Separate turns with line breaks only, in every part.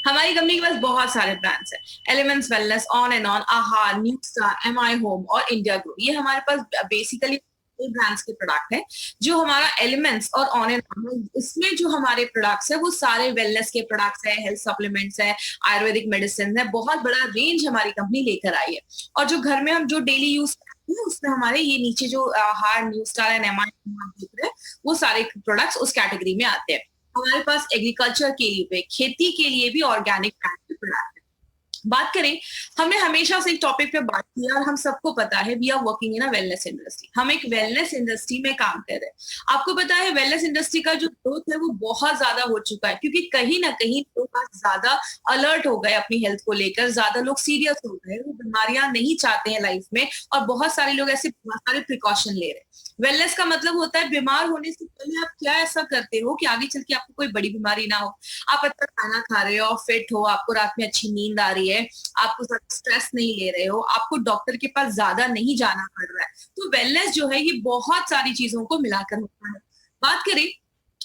हमारी कंपनी के पास बहुत सारे ब्रांड्स हैं, elements wellness, on and on, आहार, न्यू स्टार, एमआई होम और इंडिया ग्रो। ये हमारे पास बेसिकली ब्रांड्स के प्रोडक्ट है। जो हमारा एलिमेंट्स और ऑन एंड ऑन, इसमें जो हमारे प्रोडक्ट्स है वो सारे वेलनेस के प्रोडक्ट्स है, हेल्थ सप्लीमेंट्स है, आयुर्वेदिक मेडिसिन है, बहुत बड़ा रेंज हमारी कंपनी लेकर आई है। और जो घर में हम जो डेली यूज करते हैं उसमें हमारे ये नीचे जो आहार, न्यू स्टार एंड एमआई देख रहे हैं, वो सारे प्रोडक्ट्स उस कैटेगरी में आते हैं। हमारे पास एग्रीकल्चर के लिए, खेती के लिए भी ऑर्गेनिक प्रोडक्ट। बात करें, हमने हमेशा से एक टॉपिक पे बात की और हम सबको पता है we are working in a wellness industry. हम एक वेलनेस इंडस्ट्री में काम कर रहे हैं। आपको पता है वेलनेस इंडस्ट्री का जो ग्रोथ है वो बहुत ज्यादा हो चुका है, क्योंकि कहीं ना कहीं लोग ज्यादा अलर्ट हो गए अपनी हेल्थ को लेकर, ज्यादा लोग सीरियस हो गए, वो बीमारियां नहीं चाहते हैं लाइफ में, और बहुत सारे लोग ऐसे बहुत सारे प्रिकॉशन ले रहे हैं। वेलनेस का मतलब होता है बीमार होने से पहले आप क्या ऐसा करते हो कि आगे चल के आपको कोई बड़ी बीमारी ना हो। आप अच्छा खाना खा रहे हो, फिट हो, आपको रात में अच्छी नींद आ रही है, आपको ज्यादा स्ट्रेस नहीं ले रहे हो, आपको डॉक्टर के पास ज्यादा नहीं जाना पड़ रहा है। तो वेलनेस जो है ये बहुत सारी चीजों को मिलाकर होता है। बात करें,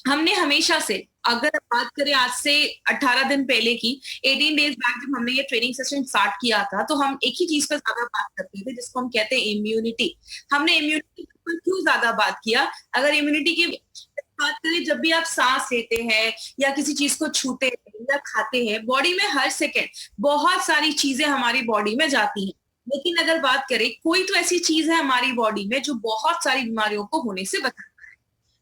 हमने हमेशा से, अगर बात करें आज से 18 दिन पहले की, 18 डेज बैक जब हमने ये ट्रेनिंग सेशन स्टार्ट किया था, तो हम एक ही चीज पर ज्यादा बात करते थे जिसको हम कहते हैं इम्यूनिटी। हमने इम्यूनिटी पर क्यों ज्यादा बात किया? अगर इम्यूनिटी की बात करें, जब भी आप सांस लेते हैं या किसी चीज को छूते हैं या खाते हैं, बॉडी में हर सेकेंड बहुत सारी चीजें हमारी बॉडी में जाती हैं। लेकिन अगर बात करें, कोई तो ऐसी चीज है हमारी बॉडी में जो बहुत सारी बीमारियों को होने से बचाता है।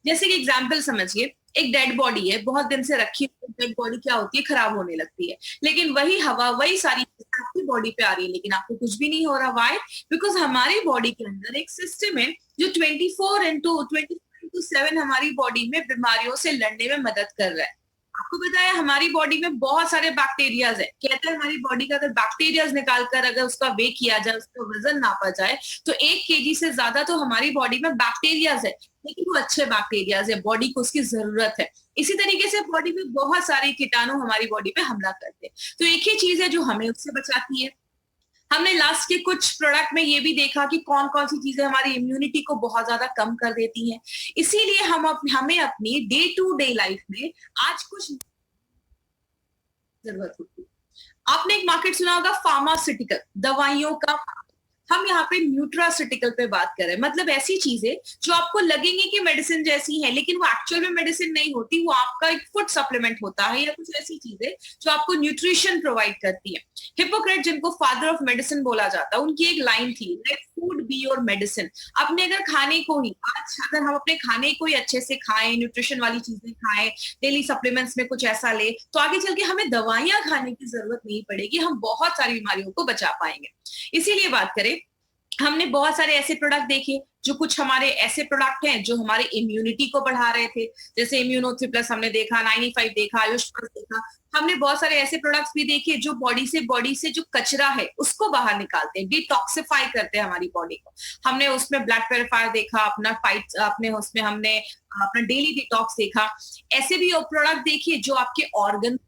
जैसे कि एग्जाम्पल समझिए, एक डेड बॉडी है, बहुत दिन से रखी हुई डेड बॉडी क्या होती है, खराब होने लगती है। लेकिन वही हवा, वही सारी चीजें आपकी बॉडी पे आ रही है, लेकिन आपको कुछ भी नहीं हो रहा। वाई? बिकॉज हमारी बॉडी के अंदर एक सिस्टम है जो 24/7 हमारी बॉडी में बीमारियों से लड़ने में मदद कर रहा है। आपको पता है हमारी बॉडी में बहुत सारे बैक्टीरियाज है। कहते हैं हमारी बॉडी का अगर बैक्टीरियाज निकाल कर अगर उसका वे किया जाए, उसका वजन नापा जाए, तो 1 kg से ज्यादा तो हमारी बॉडी में बैक्टीरियाज है। लेकिन वो अच्छे बैक्टीरियाज है, बॉडी को उसकी जरूरत है। इसी तरीके से बॉडी में बहुत सारे कीटाणु हमारी बॉडी पे हमला करते हैं। तो एक ही चीज है जो हमें उससे बचाती है। हमने लास्ट के कुछ प्रोडक्ट में ये भी देखा कि कौन कौन सी चीजें हमारी इम्यूनिटी को बहुत ज्यादा कम कर देती हैं। इसीलिए हमें अपनी डे टू डे लाइफ में आज कुछ जरूरत होती है। आपने एक मार्केट सुना होगा, फार्मास्यूटिकल, दवाइयों का। हम यहाँ पे न्यूट्रास्यूटिकल पे बात कर रहे हैं, मतलब ऐसी चीजें जो आपको लगेंगी कि मेडिसिन जैसी है, लेकिन वो एक्चुअल में मेडिसिन नहीं होती, वो आपका एक फूड सप्लीमेंट होता है, या कुछ ऐसी चीजें जो आपको न्यूट्रिशन प्रोवाइड करती है। हिपोक्रेट, जिनको फादर ऑफ मेडिसिन बोला जाता है, उनकी एक लाइन थी, let food be your medicine. अपने अगर खाने को ही, आज अगर हम अपने खाने को ही अच्छे से खाएं, न्यूट्रिशन वाली चीजें खाएं, डेली सप्लीमेंट्स में कुछ ऐसा ले, तो आगे चल के हमें दवाइयां खाने की जरूरत नहीं पड़ेगी, हम बहुत सारी बीमारियों को बचा पाएंगे। इसीलिए बात करें, हमने बहुत सारे ऐसे प्रोडक्ट देखे, जो कुछ हमारे ऐसे प्रोडक्ट हैं जो हमारे इम्यूनिटी को बढ़ा रहे थे। जैसे इम्यूनो 3+ हमने देखा, 95 देखा, आयुष प्लस देखा। हमने बहुत सारे ऐसे प्रोडक्ट्स भी देखे जो बॉडी से जो कचरा है उसको बाहर निकालते हैं, डिटॉक्सिफाई करते हैं हमारी बॉडी को। हमने उसमें ब्लड प्योरीफायर देखा, अपना फाइट अपने उसमें हमने अपना डेली डिटॉक्स देखा। ऐसे भी प्रोडक्ट देखिए जो आपके ऑर्गन,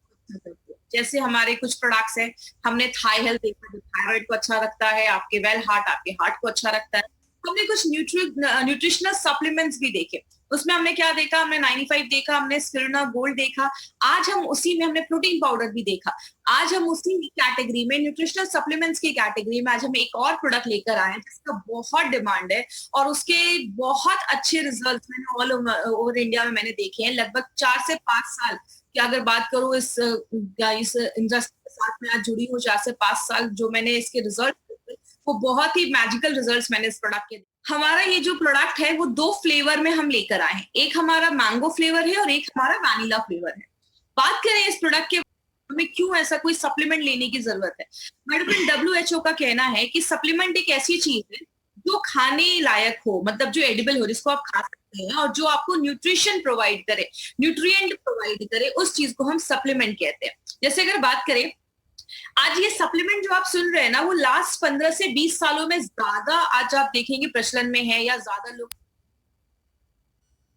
जैसे हमारे कुछ प्रोडक्ट्स हैं, हमने थाई हेल्थ देखा जो थायराइड को अच्छा रखता है, आपके वेल हार्ट, आपके हार्ट को अच्छा रखता है। हमने कुछ न्यूट्रिशनल सप्लीमेंट्स भी देखे, उसमें हमने क्या देखा, हमने 95 देखा, हमने स्पिरुलिना गोल्ड देखा। आज हम उसी में हमने प्रोटीन पाउडर भी देखा। आज हम उसी कैटेगरी में, न्यूट्रिशनल सप्लीमेंट्स की कैटेगरी में, आज हम एक और प्रोडक्ट लेकर आए हैं जिसका बहुत डिमांड है और उसके बहुत अच्छे रिजल्ट मैंने ऑल ओवर इंडिया में मैंने देखे हैं। लगभग 4 से 5 साल कि अगर बात करूं इस इंडस्ट्री के साथ में आज जुड़ी हूँ, 4 से 5 साल जो मैंने इसके रिजल्ट, वो बहुत ही मैजिकल रिजल्ट्स मैंने इस प्रोडक्ट के। हमारा ये जो प्रोडक्ट है वो 2 फ्लेवर में हम लेकर आए हैं, एक हमारा मैंगो फ्लेवर है और एक हमारा वैनिला फ्लेवर है। बात करें इस प्रोडक्ट के, हमें क्यों ऐसा कोई सप्लीमेंट लेने की जरूरत है? मेडिकल WHO का कहना है कि सप्लीमेंट एक ऐसी चीज है जो खाने लायक हो, मतलब जो एडिबल हो, जिसको आप खा सकते हैं और जो आपको न्यूट्रिशन प्रोवाइड करे, न्यूट्रिएंट प्रोवाइड करे, उस चीज को हम सप्लीमेंट कहते हैं। जैसे अगर बात करें, आज ये सप्लीमेंट जो आप सुन रहे हैं ना, वो लास्ट 15 से 20 सालों में ज्यादा आज आप देखेंगे प्रचलन में है, या ज्यादा लोग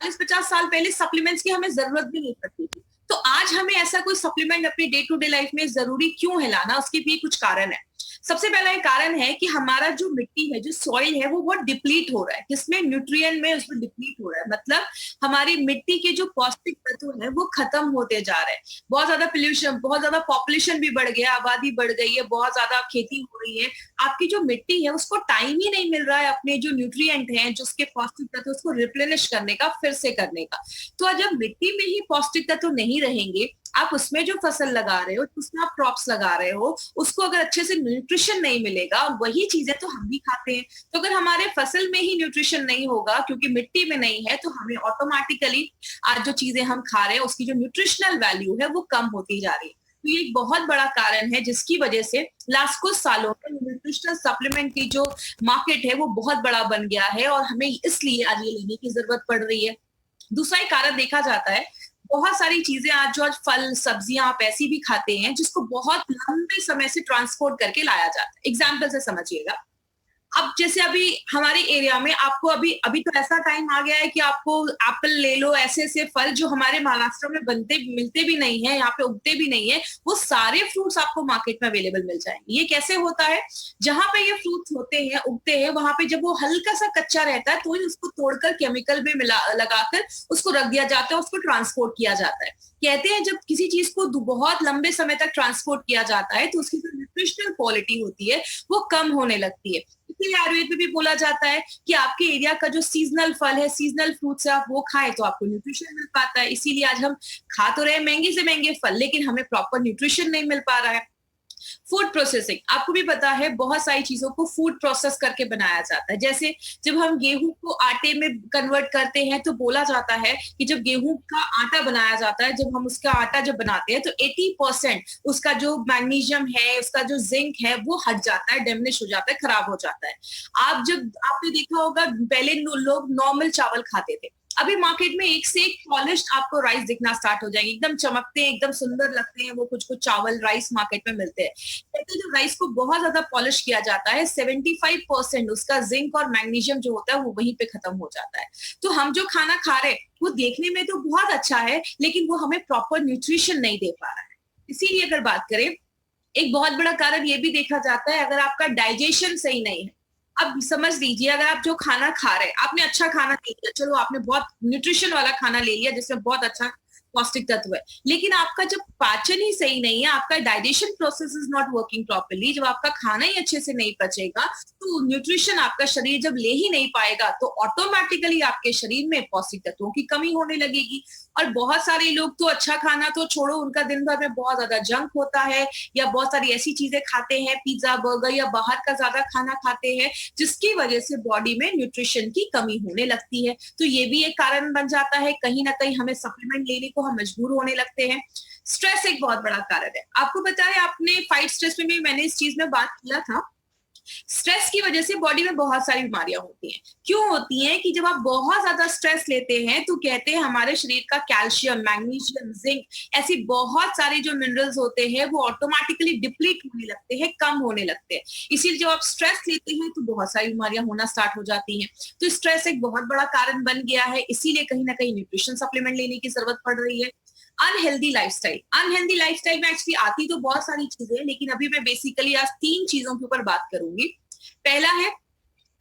40-50 साल पहले सप्लीमेंट्स की हमें जरूरत भी नहीं पड़ती थी। तो आज हमें ऐसा कोई सप्लीमेंट अपनी डे टू डे लाइफ में जरूरी क्यों है लाना, उसके भी कुछ कारण है। सबसे पहला एक कारण है कि हमारा जो मिट्टी है, जो सॉइल है, वो बहुत डिप्लीट हो रहा है। किसमें? न्यूट्रिएंट में उसमें डिप्लीट हो रहा है। मतलब हमारी मिट्टी के जो पौष्टिक तत्व है वो खत्म होते जा रहे हैं। बहुत ज्यादा पोल्यूशन, बहुत ज्यादा पॉपुलेशन भी बढ़ गया, आबादी बढ़ गई है, बहुत ज्यादा खेती हो रही है। आपकी जो मिट्टी है उसको टाइम ही नहीं मिल रहा है अपने जो न्यूट्रिएंट हैं, जो उसके पौष्टिक तत्व, उसको रिप्लेनिश करने का, फिर से करने का। तो जब मिट्टी में ही पौष्टिक तत्व नहीं रहेंगे, आप उसमें जो फसल लगा रहे हो, उसमें आप क्रॉप्स लगा रहे हो, उसको अगर अच्छे से न्यूट्रिशन नहीं मिलेगा, और वही चीजें तो हम भी खाते हैं, तो अगर हमारे फसल में ही न्यूट्रिशन नहीं होगा क्योंकि मिट्टी में नहीं है, तो हमें ऑटोमेटिकली आज जो चीजें हम खा रहे हैं उसकी जो न्यूट्रिशनल वैल्यू है वो कम होती जा रही है। तो ये एक बहुत बड़ा कारण है जिसकी वजह से लास्ट कुछ सालों में न्यूट्रिशनल सप्लीमेंट की जो मार्केट है वो बहुत बड़ा बन गया है, और हमें इसलिए आज ये लेने की जरूरत पड़ रही है। दूसरा एक कारण देखा जाता है, बहुत सारी चीजें आज जो आज फल सब्जियां आप ऐसी भी खाते हैं जिसको बहुत लंबे समय से ट्रांसपोर्ट करके लाया जाता है। एग्जाम्पल से समझिएगा, अब जैसे अभी हमारे एरिया में आपको अभी अभी तो ऐसा टाइम आ गया है कि आपको एप्पल ले लो, ऐसे ऐसे फल जो हमारे महाराष्ट्र में बनते मिलते भी नहीं है, यहाँ पे उगते भी नहीं है, वो सारे फ्रूट्स आपको मार्केट में अवेलेबल मिल जाएंगे। ये कैसे होता है? जहां पे ये फ्रूट्स होते हैं, उगते हैं, वहां पे जब वो हल्का सा कच्चा रहता है तो ही उसको तोड़कर केमिकल में मिला लगाकर उसको रख दिया जाता है, उसको ट्रांसपोर्ट किया जाता है। कहते हैं जब किसी चीज को बहुत लंबे समय तक ट्रांसपोर्ट किया जाता है तो उसकी जो न्यूट्रिशनल क्वालिटी होती है वो कम होने लगती है। इसलिए आयुर्वेद में भी बोला जाता है कि आपके एरिया का जो सीजनल फल है, सीजनल फ्रूट्स है, आप वो खाएं तो आपको न्यूट्रिशन मिल पाता है। इसीलिए आज हम खा तो रहे महंगे से महंगे फल, लेकिन हमें प्रॉपर न्यूट्रिशन नहीं मिल पा रहा है। फूड प्रोसेसिंग, आपको भी पता है बहुत सारी चीजों को फूड प्रोसेस करके बनाया जाता है। जैसे जब हम गेहूं को आटे में कन्वर्ट करते हैं तो बोला जाता है कि जब गेहूं का आटा बनाया जाता है, जब हम उसका आटा जब बनाते हैं तो 80% उसका जो मैग्नीशियम है, उसका जो जिंक है वो हट जाता है, डेमिनिश हो जाता है, खराब हो जाता है। आप जब आपने देखा होगा पहले लोग नॉर्मल चावल खाते थे, अभी मार्केट में एक से एक पॉलिश्ड आपको राइस दिखना स्टार्ट हो जाएंगे, एकदम चमकते हैं, एकदम सुंदर लगते हैं वो कुछ कुछ चावल राइस मार्केट में मिलते हैं। कहते हैं जब राइस को बहुत ज्यादा पॉलिश किया जाता है, 75% उसका जिंक और मैग्नीशियम जो होता है वो वहीं पे खत्म हो जाता है। तो हम जो खाना खा रहे हैं वो देखने में तो बहुत अच्छा है, लेकिन वो हमें प्रॉपर न्यूट्रिशन नहीं दे पा रहा है। इसीलिए अगर बात करें, एक बहुत बड़ा कारण ये भी देखा जाता है, अगर आपका डाइजेशन सही नहीं है। अब समझ लीजिए, अगर आप जो खाना खा रहे हैं, आपने अच्छा खाना ले लिया, चलो आपने बहुत न्यूट्रिशन वाला खाना ले लिया जिसमें बहुत अच्छा पौष्टिक तत्व है, लेकिन आपका जब पाचन ही सही नहीं है, आपका digestion process is not working properly, जब आपका खाना ही अच्छे से नहीं पचेगा तो न्यूट्रिशन आपका शरीर जब ले ही नहीं पाएगा तो ऑटोमेटिकली आपके शरीर में पौष्टिक तत्वों की कमी होने लगेगी। और बहुत सारे लोग तो अच्छा खाना तो छोड़ो, उनका दिन भर में बहुत ज्यादा जंक होता है, या बहुत सारी ऐसी चीजें खाते हैं, पिज्जा बर्गर या बाहर का ज्यादा खाना खाते हैं, जिसकी वजह से बॉडी में न्यूट्रिशन की कमी होने लगती है। तो ये भी एक कारण बन जाता है, कहीं ना कहीं हमें सप्लीमेंट लेने को हम मजबूर होने लगते हैं। स्ट्रेस एक बहुत बड़ा कारण है। आपको पता है, आपने फाइट स्ट्रेस में भी मैंने इस चीज में बात किया था, स्ट्रेस की वजह से बॉडी में बहुत सारी बीमारियां होती हैं। क्यों होती हैं? कि जब आप बहुत ज्यादा स्ट्रेस लेते हैं तो कहते हैं हमारे शरीर का कैल्शियम, मैग्नीशियम, जिंक, ऐसी बहुत सारे जो मिनरल्स होते हैं वो ऑटोमेटिकली डिप्लीट होने लगते हैं, कम होने लगते हैं। इसीलिए जब आप स्ट्रेस लेते हैं तो बहुत सारी बीमारियां होना स्टार्ट हो जाती हैं। तो स्ट्रेस एक बहुत बड़ा कारण बन गया है, इसीलिए कहीं ना कहीं न्यूट्रिशन सप्लीमेंट लेने की जरूरत पड़ रही है। अनहेल्दी लाइफस्टाइल, अनहेल्दी लाइफस्टाइल में एक्चुअली आती तो बहुत सारी चीजें, लेकिन अभी मैं बेसिकली आज 3 चीजों के ऊपर बात करूंगी। पहला है,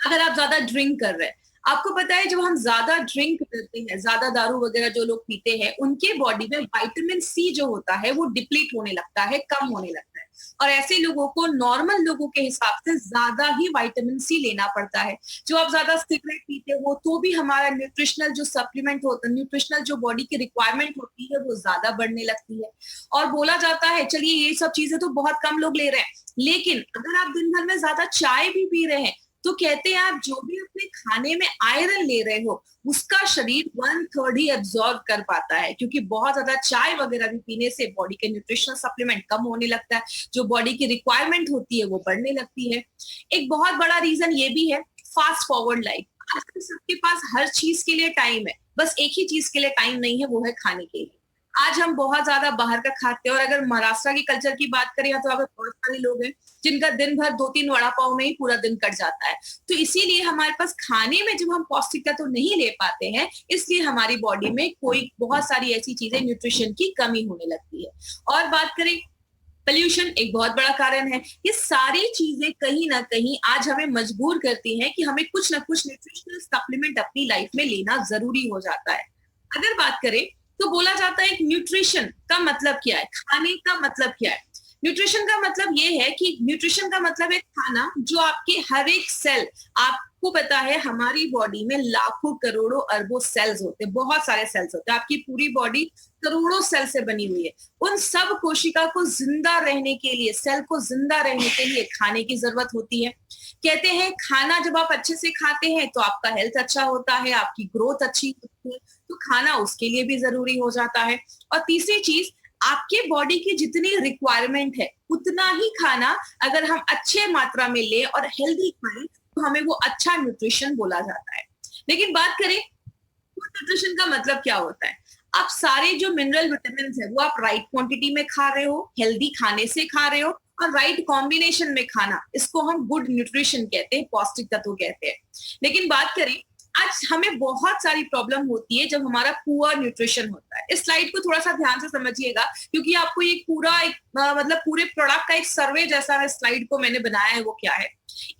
अगर आप ज्यादा ड्रिंक कर रहे हैं, आपको पता है जब हम ज्यादा ड्रिंक करते हैं, ज्यादा दारू वगैरह जो लोग पीते हैं, उनके बॉडी में विटामिन सी जो होता है वो डिप्लीट होने लगता है, कम होने लगता है। और ऐसे लोगों को नॉर्मल लोगों के हिसाब से ज्यादा ही विटामिन सी लेना पड़ता है। जो आप ज्यादा सिगरेट पीते हो तो भी हमारा न्यूट्रिशनल जो सप्लीमेंट होता है, न्यूट्रिशनल जो बॉडी की रिक्वायरमेंट होती है वो ज्यादा बढ़ने लगती है। और बोला जाता है, चलिए ये सब चीजें तो बहुत कम लोग ले रहे हैं, लेकिन अगर आप दिन भर में ज्यादा चाय भी पी रहे हैं तो कहते हैं आप जो भी अपने खाने में आयरन ले रहे हो उसका शरीर 1/3 ही एब्जॉर्ब कर पाता है, क्योंकि बहुत ज्यादा चाय वगैरह भी पीने से बॉडी के न्यूट्रिशनल सप्लीमेंट कम होने लगता है, जो बॉडी की रिक्वायरमेंट होती है वो बढ़ने लगती है। एक बहुत बड़ा रीजन ये भी है, फास्ट फॉरवर्ड लाइफ। आजकल सबके पास हर चीज के लिए टाइम है, बस एक ही चीज के लिए टाइम नहीं है, वो है खाने के लिए। आज हम बहुत ज्यादा बाहर का खाते हैं, और अगर महाराष्ट्र की कल्चर की बात करें तो वहाँ पे बहुत सारे लोग हैं जिनका दिन भर 2-3 वड़ा पाव में ही पूरा दिन कट जाता है। तो इसीलिए हमारे पास खाने में जब हम पौष्टिकता तो नहीं ले पाते हैं, इसलिए हमारी बॉडी में कोई बहुत सारी ऐसी चीजें, न्यूट्रिशन की कमी होने लगती है। और बात करें पोल्यूशन एक बहुत बड़ा कारण है। ये सारी चीजें कहीं ना कहीं आज हमें मजबूर करती हैं कि हमें कुछ ना कुछ न्यूट्रिशनल सप्लीमेंट अपनी लाइफ में लेना जरूरी हो जाता है। अगर बात करें तो बोला जाता है कि न्यूट्रिशन का मतलब क्या है, खाने का मतलब क्या है। न्यूट्रिशन का मतलब ये है कि न्यूट्रिशन का मतलब है खाना जो आपके हर एक सेल, आपको पता है हमारी बॉडी में लाखों करोड़ों अरबों सेल्स होते हैं, बहुत सारे सेल्स होते हैं, आपकी पूरी बॉडी करोड़ों सेल से बनी हुई है। उन सब कोशिका को जिंदा रहने के लिए, सेल को जिंदा रहने के लिए खाने की जरूरत होती है। कहते हैं खाना जब आप अच्छे से खाते हैं तो आपका हेल्थ अच्छा होता है, आपकी ग्रोथ अच्छी होती है, तो खाना उसके लिए भी जरूरी हो जाता है। और तीसरी चीज, आपके बॉडी की जितनी रिक्वायरमेंट है उतना ही खाना अगर हम अच्छे मात्रा में ले और हेल्दी खाएं तो हमें वो अच्छा न्यूट्रिशन बोला जाता है। लेकिन बात करें फूड न्यूट्रिशन का मतलब क्या होता है, आप सारे जो मिनरल विटामिन है वो आप राइट क्वांटिटी में खा रहे हो, हेल्दी खाने से खा रहे हो और राइट कॉम्बिनेशन में खाना, इसको हम गुड न्यूट्रिशन कहते हैं, पौष्टिक तत्व कहते हैं। लेकिन बात करें, आज हमें बहुत सारी प्रॉब्लम होती है जब हमारा पुअर न्यूट्रिशन होता है। इस स्लाइड को थोड़ा सा ध्यान से समझिएगा क्योंकि आपको ये पूरा एक मतलब पूरे प्रोडक्ट का एक सर्वे जैसा है, स्लाइड को मैंने बनाया है वो क्या है।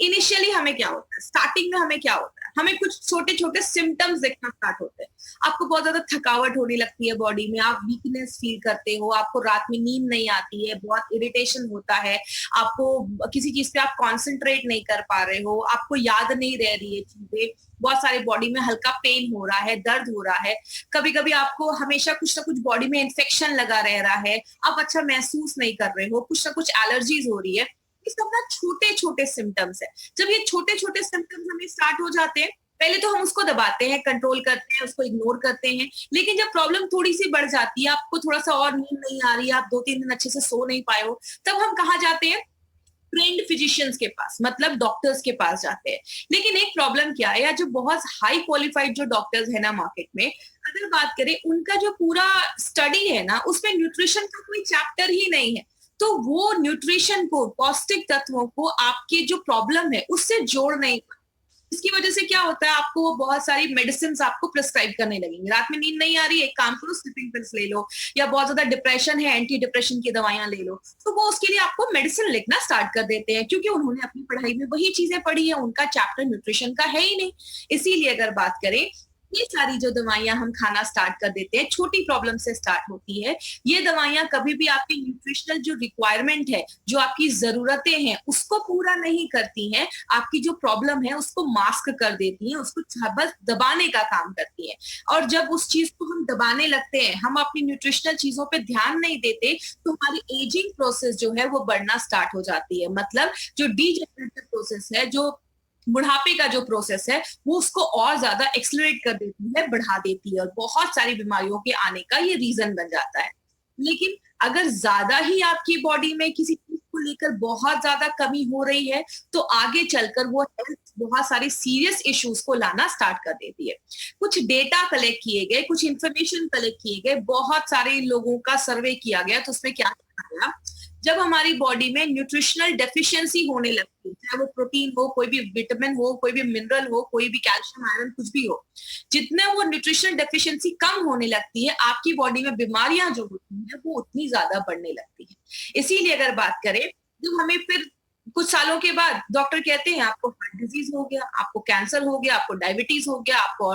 इनिशियली हमें क्या होता है, स्टार्टिंग में हमें क्या होता है, हमें कुछ छोटे छोटे सिम्टम्स दिखना स्टार्ट होते हैं। आपको बहुत ज्यादा थकावट होने लगती है बॉडी में, आप वीकनेस फील करते हो, आपको रात में नींद नहीं आती है, बहुत इरिटेशन होता है, आपको किसी चीज पे आप कॉन्सेंट्रेट नहीं कर पा रहे हो, आपको याद नहीं रह रही है चीजें, बहुत सारे बॉडी में हल्का पेन हो रहा है, दर्द हो रहा है, कभी कभी आपको हमेशा कुछ ना कुछ बॉडी में इन्फेक्शन लगा रह रहा है, आप अच्छा महसूस नहीं कर रहे हो, कुछ ना कुछ एलर्जीज हो रही है। ये सब ना छोटे छोटे सिम्टम्स है। जब ये छोटे छोटे सिम्टम्स हमें स्टार्ट हो जाते हैं, पहले तो हम उसको दबाते हैं, कंट्रोल करते हैं, उसको इग्नोर करते हैं। लेकिन जब प्रॉब्लम थोड़ी सी बढ़ जाती है, आपको थोड़ा सा और नींद नहीं आ रही है, आप 2-3 दिन अच्छे से सो नहीं पाए हो, तब हम कहाँ जाते हैं, ट्रेंड फिजिशियंस के पास, मतलब डॉक्टर्स के पास जाते हैं। लेकिन एक प्रॉब्लम क्या है, या जो बहुत हाई क्वालिफाइड जो डॉक्टर्स है ना मार्केट में, अगर बात करें उनका जो पूरा स्टडी है ना उसमें न्यूट्रिशन का कोई चैप्टर ही नहीं है। तो वो न्यूट्रिशन को, पौष्टिक तत्वों को आपके जो प्रॉब्लम है उससे जोड़ नहीं, इसकी वजह से क्या होता है, आपको वो बहुत सारी मेडिसिन आपको प्रिस्क्राइब करने लगेंगे। रात में नींद नहीं आ रही है, एक काम करो स्लीपिंग पिल्स ले लो, या बहुत ज्यादा डिप्रेशन है, एंटी डिप्रेशन की दवाइयां ले लो। तो वो उसके लिए आपको मेडिसिन लिखना स्टार्ट कर देते हैं क्योंकि उन्होंने अपनी पढ़ाई में वही चीजें पढ़ी है, उनका चैप्टर न्यूट्रिशन का है ही नहीं। इसीलिए अगर बात करें, ये सारी जो दवाइयां हम खाना स्टार्ट कर देते हैं, छोटी प्रॉब्लम से स्टार्ट होती है। ये दवाइयां कभी भी आपकी न्यूट्रिशनल जो रिक्वायरमेंट है, जो आपकी जरूरतें हैं उसको पूरा नहीं करती हैं, आपकी जो प्रॉब्लम है उसको मास्क कर देती हैं, उसको बस दबाने का काम करती है। और जब उस चीज को हम दबाने लगते हैं, हम अपनी न्यूट्रिशनल चीजों पे ध्यान नहीं देते, तो हमारी एजिंग प्रोसेस जो है वो बढ़ना स्टार्ट हो जाती है। मतलब जो डीजेनरेटिव प्रोसेस है, जो बुढ़ापे का जो प्रोसेस है, वो उसको और ज्यादा एक्सलरेट कर देती है, बढ़ा देती है, और बहुत सारी बीमारियों के आने का ये रीजन बन जाता है। लेकिन अगर ज्यादा ही आपकी बॉडी में किसी चीज को लेकर बहुत ज्यादा कमी हो रही है, तो आगे चलकर वो हेल्थ बहुत सारी सीरियस इश्यूज को लाना स्टार्ट कर देती है। कुछ डेटा कलेक्ट किए गए, कुछ इंफॉर्मेशन कलेक्ट किए गए, बहुत सारे लोगों का सर्वे किया गया, तो उसमें क्या देखा गया, जब हमारी बॉडी में न्यूट्रिशनल डेफिशिएंसी होने लगती है, चाहे वो प्रोटीन हो, कोई भी विटामिन हो, कोई भी मिनरल हो, कोई भी कैल्शियम आयरन कुछ भी हो, जितने वो न्यूट्रिशनल डेफिशिएंसी कम होने लगती है, आपकी बॉडी में बीमारियां जो होती हैं वो उतनी ज्यादा बढ़ने लगती है। इसीलिए अगर बात करें, जब हमें फिर कुछ सालों के बाद डॉक्टर कहते हैं आपको हार्ट डिजीज हो गया, आपको कैंसर हो गया, आपको डायबिटीज हो गया, आपको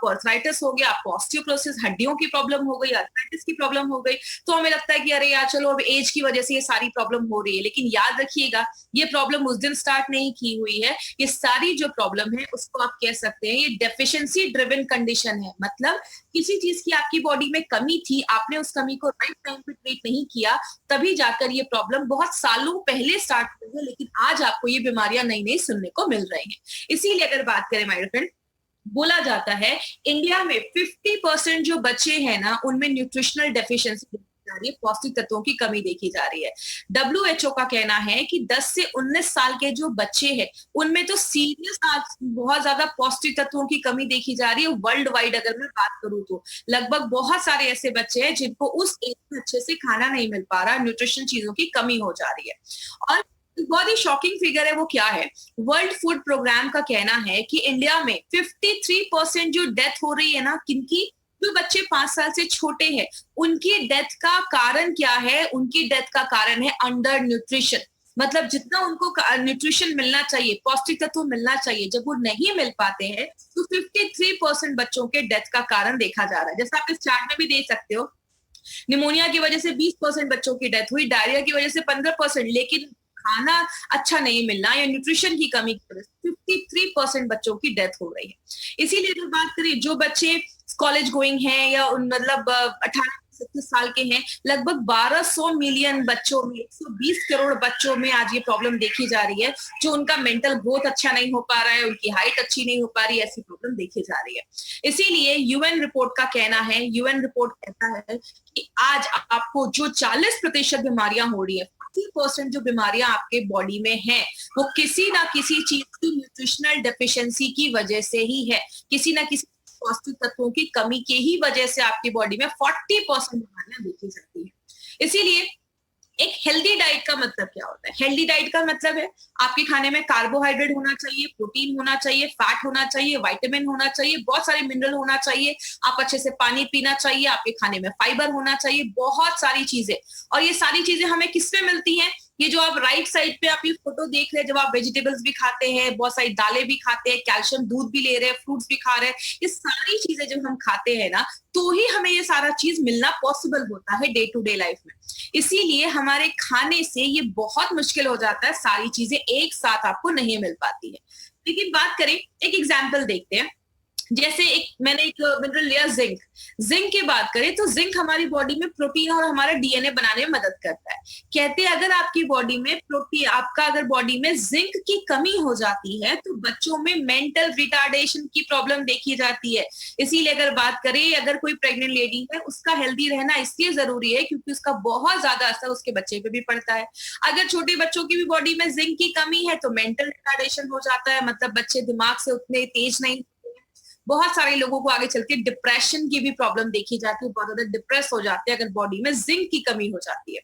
अर्थराइटिस हो गया, आपको ऑस्टियोपोरोसिस, हड्डियों की प्रॉब्लम हो गई, अर्थराइटिस की प्रॉब्लम हो गई, तो हमें लगता है कि अरे यार चलो अब एज की वजह से ये सारी प्रॉब्लम हो रही है। लेकिन याद रखिएगा, ये प्रॉब्लम उस दिन स्टार्ट नहीं की हुई है। ये सारी जो प्रॉब्लम है उसको आप कह सकते हैं ये डेफिशिएंसी ड्रिवन कंडीशन है। मतलब किसी चीज की आपकी बॉडी में कमी थी, आपने उस कमी को राइट टाइम पे ट्रीट नहीं किया, तभी जाकर ये प्रॉब्लम बहुत सालों पहले स्टार्ट हुई है, लेकिन आज आपको ये बीमारियां नई नई सुनने को मिल रही हैं। इसीलिए अगर बात करें माय फ्रेंड, बोला जाता है इंडिया में 50% जो बच्चे हैं ना, उनमें न्यूट्रिशनल डेफिशिएंसी देखी जा रही है, पौष्टिक तत्वों की कमी देखी जा रही है। WHO का कहना है कि 10 से 19 साल के जो बच्चे हैं उनमें तो सीरियस बहुत ज्यादा पौष्टिक तत्वों की कमी देखी जा रही है। वर्ल्ड वाइड अगर मैं बात करूं तो लगभग बहुत सारे ऐसे बच्चे हैं जिनको उस एज में अच्छे से खाना नहीं मिल पा रहा, न्यूट्रिशन चीजों की कमी हो जा रही है। और बहुत ही शॉकिंग फिगर है, वो क्या है, वर्ल्ड फूड प्रोग्राम का कहना है कि इंडिया में 53% जो डेथ हो रही है ना, किनकी, जो बच्चे 5 साल से छोटे हैं, उनकी डेथ का कारण क्या है? उनकी डेथ का कारण है अंडर न्यूट्रिशन। मतलब जितना उनको न्यूट्रिशन मिलना चाहिए, पौष्टिक तत्व मिलना चाहिए, जब वो नहीं मिल पाते हैं, तो 53% बच्चों के डेथ का कारण देखा जा रहा है। जैसा आप इस चार्ट में भी देख सकते हो, निमोनिया की वजह से 20% बच्चों की डेथ हुई, डायरिया की वजह से 15%, लेकिन खाना अच्छा नहीं मिलना या न्यूट्रिशन की कमी की वजह से 53% बच्चों की डेथ हो रही है। इसीलिए अगर बात करें, जो बच्चे कॉलेज गोइंग हैं या मतलब 18 से 37 साल के हैं, लगभग 1200 मिलियन बच्चों में, 120 करोड़ बच्चों में आज ये प्रॉब्लम देखी जा रही है, जो उनका मेंटल ग्रोथ अच्छा नहीं हो पा रहा है, उनकी हाइट अच्छी नहीं हो पा रही है, ऐसी प्रॉब्लम देखी जा रही है। इसीलिए यूएन रिपोर्ट का कहना है, यूएन रिपोर्ट कहता है कि आज आपको जो 40% बीमारियां हो रही है, 40% जो बीमारियां आपके बॉडी में हैं, वो किसी ना किसी चीज की न्यूट्रिशनल डेफिशिएंसी की वजह से ही है। किसी ना किसी पौष्टिक तत्वों की कमी के ही वजह से आपकी बॉडी में 40% बीमारियां देखी जाती है। इसीलिए एक हेल्दी डाइट का मतलब क्या होता है? हेल्दी डाइट का मतलब है आपके खाने में कार्बोहाइड्रेट होना चाहिए, प्रोटीन होना चाहिए, फैट होना चाहिए, विटामिन होना चाहिए, बहुत सारे मिनरल होना चाहिए, आप अच्छे से पानी पीना चाहिए, आपके खाने में फाइबर होना चाहिए, बहुत सारी चीजें। और ये सारी चीजें हमें किसमें मिलती हैं? ये जो आप राइट साइड पे आप ये फोटो देख रहे हैं, जब आप वेजिटेबल्स भी खाते हैं, बहुत सारी दालें भी खाते हैं, कैल्शियम दूध भी ले रहे हैं, फ्रूट्स भी खा रहे हैं, ये सारी चीजें जब हम खाते हैं ना, तो ही हमें ये सारा चीज मिलना पॉसिबल होता है डे टू डे लाइफ में। इसीलिए हमारे खाने से ये बहुत मुश्किल हो जाता है, सारी चीजें एक साथ आपको नहीं मिल पाती है। लेकिन बात करें, एक एग्जाम्पल देखते हैं। जैसे मैंने एक मिनरल लिया जिंक। जिंक की बात करें तो जिंक हमारी बॉडी में प्रोटीन और हमारा डीएनए बनाने में मदद करता है। कहते हैं अगर आपकी बॉडी में अगर बॉडी में जिंक की कमी हो जाती है, तो बच्चों में मेंटल रिटार्डेशन की प्रॉब्लम देखी जाती है। इसीलिए अगर बात करें, अगर कोई प्रेग्नेंट लेडी है, उसका हेल्दी रहना इसलिए जरूरी है क्योंकि उसका बहुत ज्यादा असर उसके बच्चे पे भी पड़ता है। अगर छोटे बच्चों की भी बॉडी में जिंक की कमी है, तो मेंटल रिटार्डेशन हो जाता है, मतलब बच्चे दिमाग से उतने तेज नहीं। बहुत सारे लोगों को आगे चल के डिप्रेशन की भी प्रॉब्लम देखी जाती है, बहुत ज्यादा डिप्रेस हो जाते हैं अगर बॉडी में जिंक की कमी हो जाती है।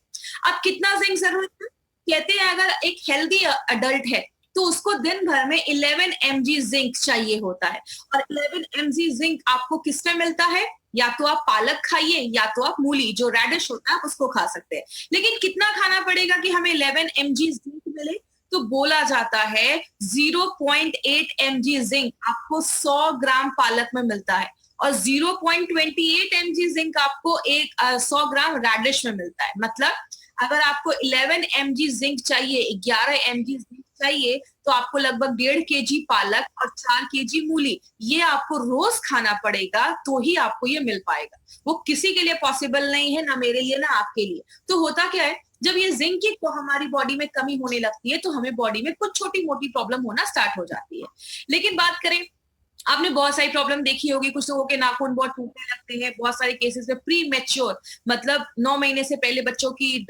अब कितना जिंक जरूरी है? कहते हैं अगर एक हेल्दी अडल्ट है, तो उसको दिन भर में 11 mg जिंक चाहिए होता है। और 11 mg जिंक आपको किसमें मिलता है? या तो आप पालक खाइए, या तो आप मूली, जो रेडिश होता है, उसको खा सकते हैं। लेकिन कितना खाना पड़ेगा कि हमें 11 mg जिंक मिले? तो बोला जाता है 0.8 mg जिंक आपको 100 ग्राम पालक में मिलता है, और 0.28 mg जिंक आपको 100 ग्राम रेडिश में मिलता है। मतलब अगर आपको 11 mg जिंक चाहिए, 11 mg जिंक चाहिए, तो आपको लगभग 1.5 kg पालक और 4 kg मूली, ये आपको रोज खाना पड़ेगा, तो ही आपको ये मिल पाएगा। वो किसी के लिए पॉसिबल नहीं है, ना मेरे लिए ना आपके लिए। तो होता क्या है, जब ये जिंक की हमारी बॉडी में कमी होने लगती है, तो हमें बॉडी में कुछ छोटी मोटी प्रॉब्लम होना स्टार्ट हो जाती है। लेकिन बात करें, आपने बहुत सारी प्रॉब्लम देखी होगी, कुछ लोगों के नाखून बहुत टूटने लगते हैं, बहुत सारे केसेस में प्री मैच्योर, मतलब 9 महीने से पहले बच्चों की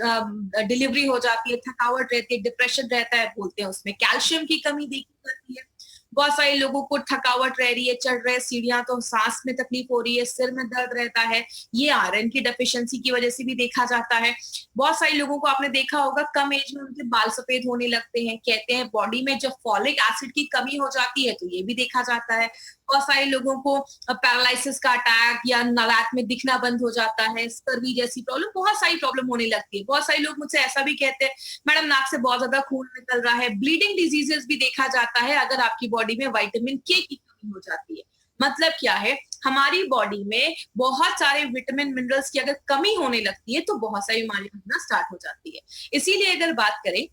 डिलीवरी हो जाती है, थकावट रहती है, डिप्रेशन रहता है, बोलते हैं उसमें कैल्शियम की कमी देखी जाती है। बहुत सारे लोगों को थकावट रह रही है, चढ़ रहे सीढ़ियां तो सांस में तकलीफ हो रही है, सिर में दर्द रहता है, ये आयरन की डेफिशिएंसी की वजह से भी देखा जाता है। बहुत सारे लोगों को आपने देखा होगा, कम एज में उनके बाल सफेद होने लगते हैं। कहते हैं बॉडी में जब फॉलिक एसिड की कमी हो जाती है, तो ये भी देखा जाता है। बहुत सारे लोगों को पैरालिसिस का अटैक या नाक में दिखना बंद हो जाता है, स्कर्वी जैसी प्रॉब्लम, बहुत सारी प्रॉब्लम होने लगती है। बहुत सारे लोग मुझसे ऐसा भी कहते हैं, मैडम नाक से बहुत ज्यादा खून निकल रहा है। ब्लीडिंग डिजीजेस भी देखा जाता है अगर आपकी बॉडी में विटामिन के की कमी हो जाती है। मतलब क्या है, हमारी बॉडी में बहुत सारे विटामिन मिनरल्स की अगर कमी होने लगती है, तो बहुत सारी बीमारियां होना स्टार्ट हो जाती है। इसीलिए अगर बात करें,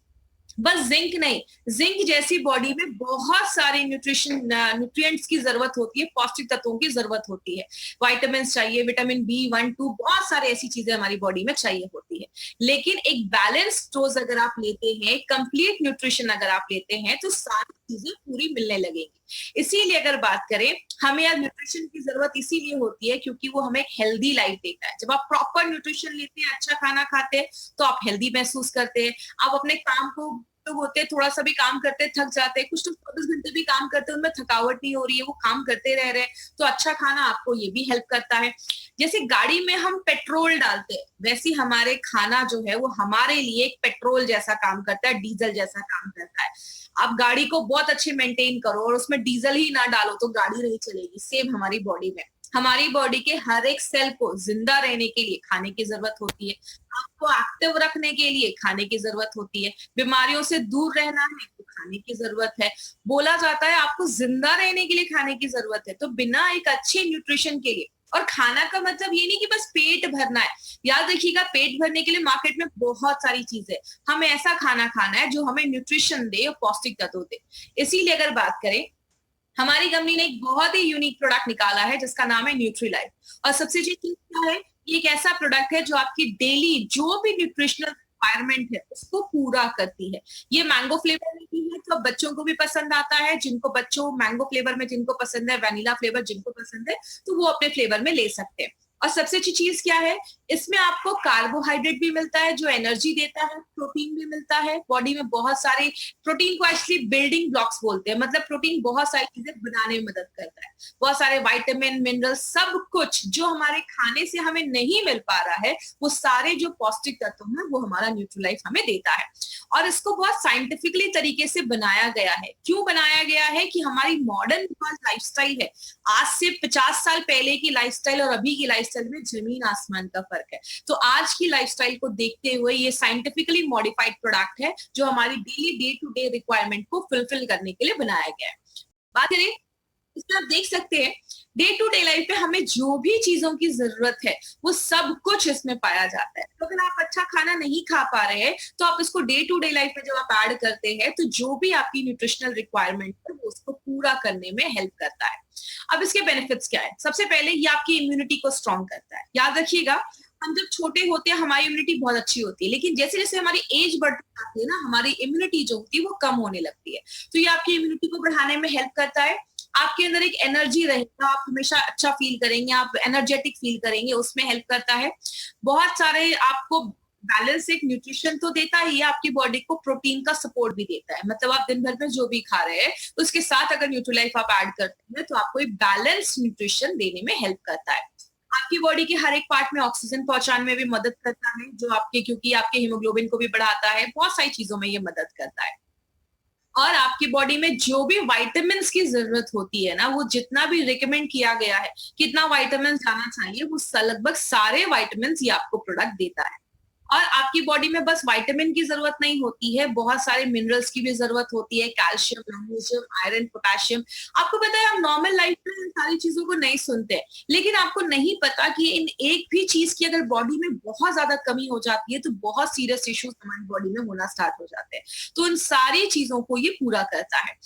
बस जिंक नहीं, जिंक जैसी बॉडी में बहुत सारे न्यूट्रिएंट्स की जरूरत होती है, पौष्टिक तत्वों की जरूरत होती है। विटामिन चाहिए, विटामिन B1, 2, बहुत सारे ऐसी चीजें हमारी बॉडी में चाहिए होती है। लेकिन एक बैलेंस डोज अगर आप लेते हैं, कंप्लीट न्यूट्रिशन अगर आप लेते हैं, तो सारी चीजें पूरी मिलने लगेंगी। इसीलिए अगर बात करें, हमें आज न्यूट्रिशन की जरूरत इसीलिए होती है क्योंकि वो हमें हेल्दी लाइफ देता है। जब आप प्रॉपर न्यूट्रिशन लेते हैं, अच्छा खाना खाते हैं, तो आप हेल्दी महसूस करते हैं। आप अपने काम को, लोग होते हैं थोड़ा सा भी काम करते हैं थक जाते हैं, कुछ लोग 24 घंटे भी काम करते हैं, उनमें थकावट नहीं हो रही है, वो काम करते रह रहे हैं, तो अच्छा खाना आपको ये भी हेल्प करता है। जैसे गाड़ी में हम पेट्रोल डालते हैं, वैसे हमारे खाना जो है वो हमारे लिए एक पेट्रोल जैसा काम करता है, डीजल जैसा काम करता है। आप गाड़ी को बहुत अच्छे मेंटेन करो और उसमें डीजल ही ना डालो, तो गाड़ी नहीं चलेगी। सेम हमारी बॉडी में हमारी बॉडी के हर एक सेल को जिंदा रहने के लिए खाने की जरूरत होती है, आपको एक्टिव रखने के लिए खाने की जरूरत होती है, बीमारियों से दूर रहना है तो खाने की जरूरत है, बोला जाता है आपको जिंदा रहने के लिए खाने की जरूरत है। तो बिना एक अच्छे न्यूट्रिशन के लिए, और खाना का मतलब ये नहीं कि बस पेट भरना है, याद रखिएगा पेट भरने के लिए मार्केट में बहुत सारी चीजें, हमें ऐसा खाना खाना है जो हमें न्यूट्रिशन दे और पौष्टिक तत्व दे। इसीलिए अगर बात करें, हमारी कंपनी ने एक बहुत ही यूनिक प्रोडक्ट निकाला है जिसका नाम है न्यूट्रीलाइफ। और सबसे अच्छी चीज क्या है, ये एक ऐसा प्रोडक्ट है जो आपकी डेली जो भी न्यूट्रिशनल रिक्वायरमेंट है उसको पूरा करती है। ये मैंगो फ्लेवर में भी है, तो बच्चों को भी पसंद आता है, जिनको बच्चों मैंगो फ्लेवर में जिनको पसंद है, वैनिला फ्लेवर जिनको पसंद है तो वो अपने फ्लेवर में ले सकते हैं। और सबसे अच्छी चीज क्या है, इसमें आपको कार्बोहाइड्रेट भी मिलता है जो एनर्जी देता है, प्रोटीन भी मिलता है, बॉडी में बहुत सारे प्रोटीन को एक्चुअली बिल्डिंग ब्लॉक्स बोलते हैं, मतलब प्रोटीन बहुत सारी चीजें बनाने में मदद करता है, बहुत सारे विटामिन मिनरल सब कुछ जो हमारे खाने से हमें नहीं मिल पा रहा है, वो सारे जो पौष्टिक तत्व हैं वो हमारा न्यूट्रीलाइफ हमें देता है। और इसको बहुत साइंटिफिकली तरीके से बनाया गया है। क्यों बनाया गया है कि हमारी मॉडर्न लाइफस्टाइल है, आज से 50 साल पहले की लाइफस्टाइल और अभी की लाइफस्टाइल में जमीन आसमान का फर्क है। तो आज की लाइफस्टाइल को देखते हुए ये साइंटिफिकली मॉडिफाइड प्रोडक्ट है जो हमारी daily day to day requirement को फुलफिल करने के लिए बनाया गया है। बात करें, इसमें आप देख सकते हैं डे टू डे लाइफ में हमें जो भी चीजों की जरूरत है वो सब कुछ इसमें पाया जाता है। तो अगर आप अच्छा खाना नहीं खा पा रहे हैं तो आप इसको डे टू डे लाइफ में जब आप ऐड करते हैं तो जो भी आपकी न्यूट्रिशनल रिक्वायरमेंट है वो उसको पूरा करने में हेल्प करता है। अब इसके बेनिफिट्स क्या है, सबसे पहले ये आपकी इम्यूनिटी को स्ट्रॉन्ग करता है। याद रखिएगा, हम जब छोटे होते हैं हमारी इम्यूनिटी बहुत अच्छी होती है, लेकिन जैसे जैसे हमारी एज बढ़ती जाती है ना, हमारी इम्यूनिटी जो होती है वो कम होने लगती है। तो ये आपकी इम्यूनिटी को बढ़ाने में हेल्प करता है। आपके अंदर एक एनर्जी रहेगा, आप हमेशा अच्छा फील करेंगे, आप एनर्जेटिक फील करेंगे, उसमें हेल्प करता है। बहुत सारे आपको बैलेंस एक न्यूट्रिशन तो देता ही है, आपकी बॉडी को प्रोटीन का सपोर्ट भी देता है। मतलब आप दिन भर में जो भी खा रहे हैं उसके साथ अगर न्यूट्रीलाइफ आप ऐड करते हैं तो आपको एक बैलेंस न्यूट्रिशन देने में हेल्प करता है। आपकी बॉडी के हर एक पार्ट में ऑक्सीजन पहुंचाने में भी मदद करता है, जो आपके क्योंकि आपके हीमोग्लोबिन को भी बढ़ाता है, बहुत सारी चीजों में ये मदद करता है। और आपकी बॉडी में जो भी विटामिन की जरूरत होती है ना, वो जितना भी रिकमेंड किया गया है कितना विटामिन जाना चाहिए, वो लगभग सारे विटामिन ये आपको प्रोडक्ट देता है। और आपकी बॉडी में बस विटामिन की जरूरत नहीं होती है, बहुत सारे मिनरल्स की भी जरूरत होती है, कैल्शियम, मैग्नीशियम, आयरन, पोटेशियम। आपको पता है हम नॉर्मल लाइफ में इन सारी चीजों को नहीं सुनते, लेकिन आपको नहीं पता कि इन एक भी चीज की अगर बॉडी में बहुत ज्यादा कमी हो जाती है तो बहुत सीरियस इश्यूज हमारी बॉडी में होना स्टार्ट हो जाते हैं। तो इन सारी चीजों को ये पूरा करता है।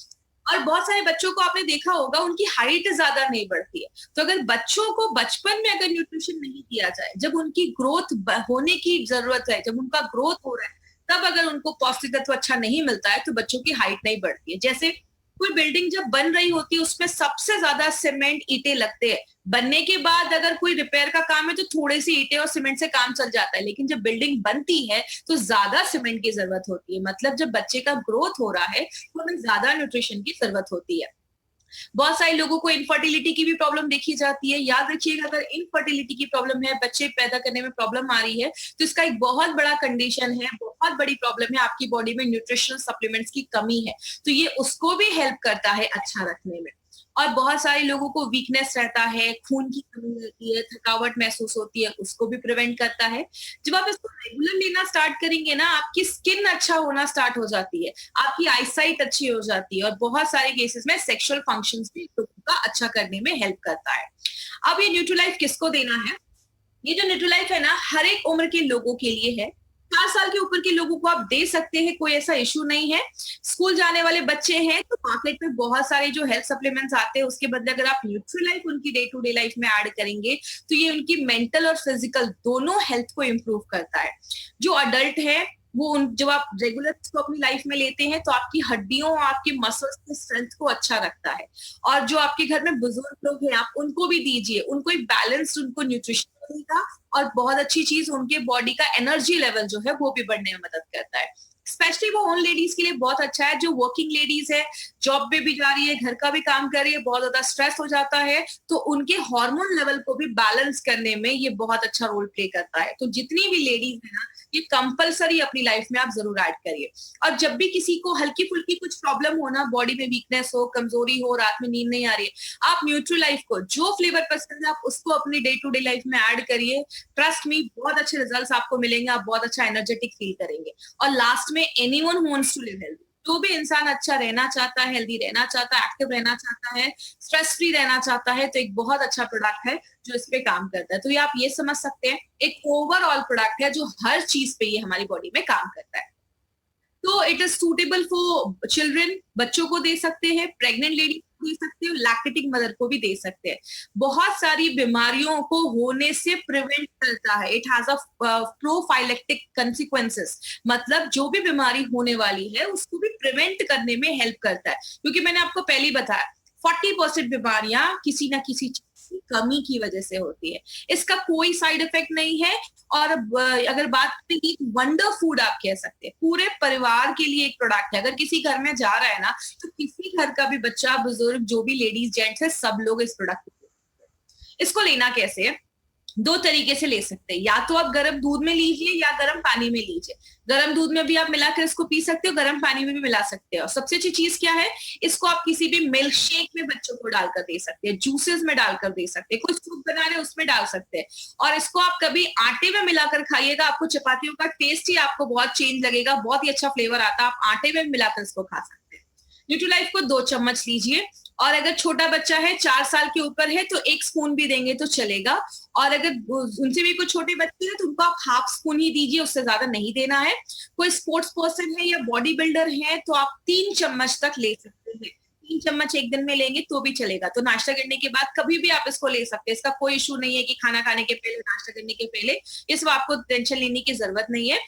और बहुत सारे बच्चों को आपने देखा होगा उनकी हाइट ज्यादा नहीं बढ़ती है। तो अगर बच्चों को बचपन में अगर न्यूट्रिशन नहीं दिया जाए, जब उनकी ग्रोथ होने की जरूरत है, जब उनका ग्रोथ हो रहा है, तब अगर उनको पौष्टिक तत्व अच्छा नहीं मिलता है तो बच्चों की हाइट नहीं बढ़ती है। जैसे कोई बिल्डिंग जब बन रही होती है उसमें सबसे ज्यादा सीमेंट ईंटें लगते हैं, बनने के बाद अगर कोई रिपेयर का काम है तो थोड़े से ईंटें और सीमेंट से काम चल जाता है, लेकिन जब बिल्डिंग बनती है तो ज्यादा सीमेंट की जरूरत होती है। मतलब जब बच्चे का ग्रोथ हो रहा है तो हमें ज्यादा न्यूट्रिशन की जरूरत होती है। बहुत सारे लोगों को इनफर्टिलिटी की भी प्रॉब्लम देखी जाती है। याद रखिएगा, अगर इनफर्टिलिटी की प्रॉब्लम है, बच्चे पैदा करने में प्रॉब्लम आ रही है, तो इसका एक बहुत बड़ा कंडीशन है, बहुत बड़ी प्रॉब्लम है, आपकी बॉडी में न्यूट्रिशनल सप्लीमेंट्स की कमी है। तो ये उसको भी हेल्प करता है अच्छा रखने में। और बहुत सारे लोगों को वीकनेस रहता है, खून की कमी रहती है, थकावट महसूस होती है, उसको भी प्रिवेंट करता है। जब आप इसको रेगुलर लेना स्टार्ट करेंगे ना, आपकी स्किन अच्छा होना स्टार्ट हो जाती है, आपकी आईसाइट अच्छी हो जाती है, और बहुत सारे केसेस में सेक्सुअल फंक्शंस भी लोगों का अच्छा करने में हेल्प करता है। अब ये न्यूट्रीलाइफ किसको देना है? ये जो न्यूट्रीलाइफ है ना, हर एक उम्र के लोगों के लिए है। 4 साल के ऊपर के लोगों को आप दे सकते हैं, कोई ऐसा इशू नहीं है। स्कूल जाने वाले बच्चे हैं तो मार्केट में बहुत सारे जो हेल्थ सप्लीमेंट्स आते हैं, उसके बदले अगर आप न्यूट्रीलाइफ उनकी डे टू डे लाइफ में ऐड करेंगे तो ये उनकी मेंटल और फिजिकल दोनों हेल्थ को इम्प्रूव करता है। जो अडल्ट है वो जब आप रेगुलर इसको अपनी लाइफ में लेते हैं तो आपकी हड्डियों और आपकी मसल्स की स्ट्रेंथ को अच्छा रखता है। और जो आपके घर में बुजुर्ग लोग हैं, आप उनको भी दीजिए, उनको एक बैलेंस्ड उनको न्यूट्रिशन मिलेगा। और बहुत अच्छी चीज, उनके बॉडी का एनर्जी लेवल जो है वो भी बढ़ने में मदद करता है। स्पेशली वो उन लेडीज के लिए बहुत अच्छा है जो वर्किंग लेडीज है, जॉब पे भी जा रही है, घर का भी काम कर रही है, बहुत ज्यादा स्ट्रेस हो जाता है, तो उनके हार्मोन लेवल को भी बैलेंस करने में ये बहुत अच्छा रोल प्ले करता है। तो जितनी भी लेडीज है ना, ये कंपलसरी अपनी लाइफ में आप जरूर ऐड करिए। और जब भी किसी को हल्की फुल्की कुछ प्रॉब्लम हो ना, बॉडी में वीकनेस हो, कमजोरी हो, रात में नींद नहीं आ रही है, आप न्यूट्रीलाइफ को जो फ्लेवर पसंद है आप उसको अपनी डे टू डे लाइफ में ऐड करिए। ट्रस्ट मी, बहुत अच्छे रिजल्ट्स आपको मिलेंगे, आप बहुत अच्छा एनर्जेटिक फील करेंगे। और लास्ट में, anyone who wants to live healthy, जो भी इंसान अच्छा रहना चाहता है, हेल्दी रहना चाहता है, एक्टिव रहना चाहता है, स्ट्रेस फ्री रहना चाहता है, तो एक बहुत अच्छा प्रोडक्ट है जो इस पे काम करता है। तो ये आप ये समझ सकते हैं, एक ओवरऑल प्रोडक्ट है जो हर चीज पे ये हमारी बॉडी में काम करता है। तो it is suitable for children, बच्चों को दे सकते हैं, प्रेग्नेंट लेडी को दे सकते हो, लैक्टेटिंग मदर को भी दे सकते हैं। बहुत सारी बीमारियों को होने से प्रिवेंट करता है। It has a prophylactic consequences, मतलब जो भी बीमारी होने वाली है उसको भी प्रिवेंट करने में हेल्प करता है। क्योंकि मैंने आपको पहले ही बताया 40% बीमारियां किसी ना किसी चीज की कमी की वजह से होती है। इसका कोई साइड इफेक्ट नहीं है। और अगर बात करें, वंडर फूड आप कह सकते हैं, पूरे परिवार के लिए एक प्रोडक्ट है। अगर किसी घर में जा रहा है ना, तो किसी घर का भी बच्चा, बुजुर्ग, जो भी लेडीज जेंट्स है, सब लोग इस प्रोडक्ट को, इसको लेना कैसे है, दो तरीके से ले सकते हैं। या तो आप गर्म दूध में लीजिए या गर्म पानी में लीजिए। गर्म दूध में भी आप मिलाकर इसको पी सकते हो, गर्म पानी में भी मिला सकते हो। सबसे अच्छी चीज क्या है, इसको आप किसी भी मिल्क शेक में बच्चों को डालकर दे सकते हैं, जूसेस में डालकर दे सकते हैं, कोई सूप बना रहे उसमें डाल सकते हैं। और इसको आप कभी आटे में मिलाकर खाइएगा, आपको चपातियों का टेस्ट ही आपको बहुत चेंज लगेगा, बहुत ही अच्छा फ्लेवर आता है। आप आटे में मिलाकर इसको खा सकते हैं। न्यूट्रीलाइफ को 2 चम्मच लीजिए। और अगर छोटा बच्चा है, 4 साल के ऊपर है, तो 1 स्पून भी देंगे तो चलेगा। और अगर उनसे भी कोई छोटे बच्चे हैं तो उनको आप हाफ स्पून ही दीजिए, उससे ज्यादा नहीं देना है। कोई स्पोर्ट्स पर्सन है या बॉडी बिल्डर है तो आप 3 चम्मच तक ले सकते हैं। 3 चम्मच एक दिन में लेंगे तो भी चलेगा। तो नाश्ता करने के बाद कभी भी आप इसको ले सकते हैं। इसका कोई इशू नहीं है कि खाना खाने के पहले, नाश्ता करने के पहले, इस आपको टेंशन लेने की जरूरत नहीं है।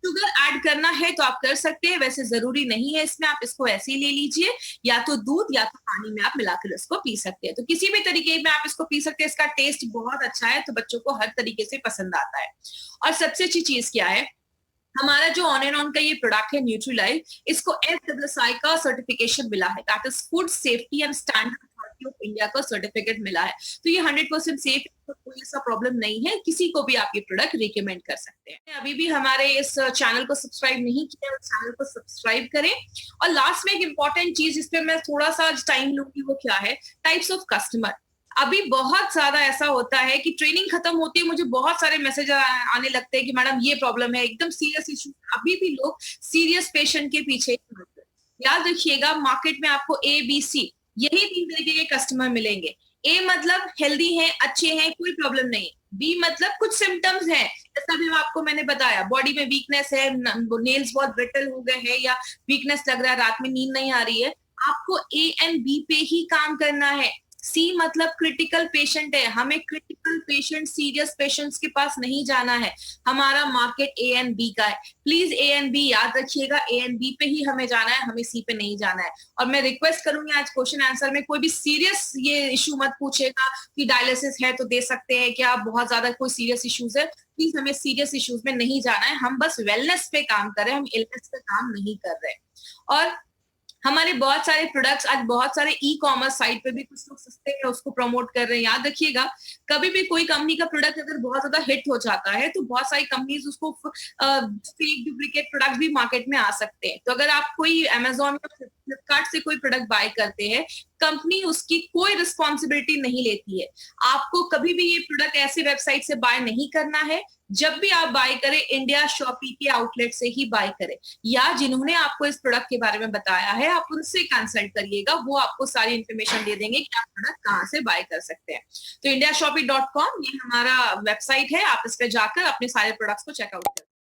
शुगर ऐड करना है तो आप कर सकते हैं, वैसे जरूरी नहीं है इसमें, आप इसको ऐसे ही ले लीजिए। या तो दूध या तो पानी में आप मिलाकर इसको पी सकते हैं। तो किसी भी तरीके में आप इसको पी सकते हैं। इसका टेस्ट बहुत अच्छा है, तो बच्चों को हर तरीके से पसंद आता है। और सबसे अच्छी चीज क्या है, हमारा जो ऑन एंड ऑन का ये प्रोडक्ट है न्यूट्रीलाइफ, इसको FSSAI का सर्टिफिकेशन मिला है, that is food safety and standard authority of India का सर्टिफिकेट मिला है। तो ये 100% सेफ है, तो कोई ऐसा प्रॉब्लम नहीं है। किसी को भी आप ये प्रोडक्ट रिकमेंड कर सकते हैं। अभी भी हमारे इस चैनल को सब्सक्राइब नहीं किया है, चैनल को सब्सक्राइब करें। और लास्ट में एक इंपॉर्टेंट चीज, जिसपे मैं थोड़ा सा टाइम लूंगी, वो क्या है, टाइप्स ऑफ कस्टमर। अभी बहुत ज्यादा ऐसा होता है कि ट्रेनिंग खत्म होती है, मुझे बहुत सारे मैसेज आने लगते हैं कि मैडम ये प्रॉब्लम है, एकदम सीरियस इशू। अभी भी लोग सीरियस पेशेंट के पीछे, याद रखिएगा, मार्केट में आपको ABC, यही 3 तरीके के कस्टमर मिलेंगे। A मतलब हेल्दी है, अच्छे हैं, कोई प्रॉब्लम नहीं। B मतलब कुछ सिम्टम्स हैं, जैसा भी आपको मैंने बताया, बॉडी में वीकनेस है, नेल्स बहुत ब्रिटल हो गए हैं, या वीकनेस लग रहा है, रात में नींद नहीं आ रही है, आपको A and B पे ही काम करना है। C मतलब क्रिटिकल पेशेंट है, हमें क्रिटिकल पेशेंट, सीरियस पेशेंट्स के पास नहीं जाना है। हमारा मार्केट A and B का है। प्लीज A and B याद रखिएगा, A and B पे ही हमें जाना है, हमें C पे नहीं जाना है। और मैं रिक्वेस्ट करूंगी, आज क्वेश्चन आंसर में कोई भी सीरियस ये इशू मत पूछेगा कि डायलिसिस है तो दे सकते हैं क्या, बहुत ज्यादा कोई सीरियस इश्यूज है। प्लीज हमें सीरियस इश्यूज में नहीं जाना है, हम बस वेलनेस पे काम कर रहे हैं, हम इलनेस पे काम नहीं कर रहे। और हमारे बहुत सारे प्रोडक्ट्स आज बहुत सारे ई-कॉमर्स साइट पे भी कुछ लोग सस्ते में उसको प्रमोट कर रहे हैं। याद रखिएगा, कभी भी कोई कंपनी का प्रोडक्ट अगर बहुत ज्यादा हिट हो जाता है तो बहुत सारी कंपनीज उसको फेक डुप्लीकेट प्रोडक्ट भी मार्केट में आ सकते हैं। तो अगर आप कोई अमेजोन या फ्लिपकार्ट से कोई प्रोडक्ट बाय करते हैं, कंपनी उसकी कोई रिस्पॉन्सिबिलिटी नहीं लेती है। आपको कभी भी ये प्रोडक्ट ऐसे वेबसाइट से बाय नहीं करना है। जब भी आप बाय करें, इंडिया शॉपी के आउटलेट से ही बाय करें, या जिन्होंने आपको इस प्रोडक्ट के बारे में बताया है आप उनसे कंसल्ट करिएगा, वो आपको सारी इंफॉर्मेशन दे देंगे कि आप प्रोडक्ट कहाँ से बाय कर सकते हैं। तो indiashopee.com ये हमारा वेबसाइट है, आप इस पे जाकर अपने सारे प्रोडक्ट्स को चेकआउट करें।